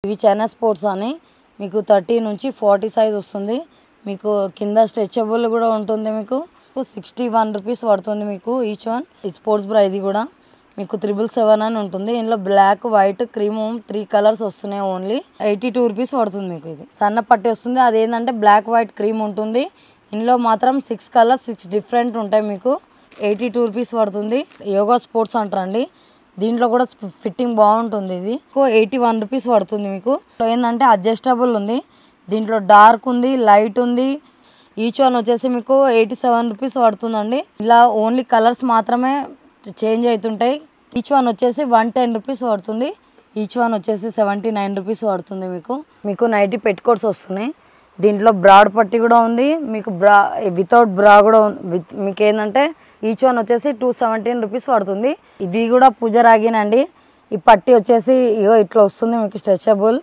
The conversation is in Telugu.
ఇవి చైనా స్పోర్ట్స్ అని మీకు 30 నుంచి 40 సైజ్ వస్తుంది. మీకు కింద స్ట్రెచబుల్ కూడా ఉంటుంది. మీకు 61 రూపీస్ పడుతుంది మీకు ఈచ్ వన్. ఈ స్పోర్ట్స్ బ్రా ఇది కూడా మీకు 777 అని ఉంటుంది. ఇందులో బ్లాక్, వైట్, క్రీమ్ 3 కలర్స్ వస్తున్నాయి. ఓన్లీ 82 రూపీస్ పడుతుంది మీకు. ఇది సన్న పట్టి వస్తుంది. అదేంటంటే బ్లాక్, వైట్, క్రీమ్ ఉంటుంది. ఇందులో మాత్రం 6 కలర్స్ 6 డిఫరెంట్ ఉంటాయి. మీకు 82 రూపీస్ పడుతుంది. యోగా స్పోర్ట్స్ అంటారండి. దీంట్లో కూడా ఫిట్టింగ్ బాగుంటుంది. ఇది 81 రూపీస్ పడుతుంది మీకు. ఏంటంటే అడ్జస్టబుల్ ఉంది. దీంట్లో డార్క్ ఉంది, లైట్ ఉంది. ఈచ్ వన్ వచ్చేసి మీకు 87 రూపీస్ పడుతుందండి. ఇలా ఓన్లీ కలర్స్ మాత్రమే చేంజ్ అవుతుంటాయి. ఈచ్ వన్ వచ్చేసి 110 రూపీస్ పడుతుంది. ఈచ్ వన్ వచ్చేసి 79 రూపీస్ పడుతుంది మీకు. మీకు నైటీ పెట్టుకోట్స్ వస్తున్నాయి. దీంట్లో బ్రాడ్ పట్టి కూడా ఉంది. మీకు బ్రా వితౌట్ బ్రా కూడా మీకు ఏంటంటే ఈచ్ వన్ వచ్చేసి 217 రూపీస్ పడుతుంది. ఇది కూడా పూజ రాగినండి. ఈ పట్టి వచ్చేసి ఇగో ఇట్లా వస్తుంది మీకు స్ట్రెచబుల్.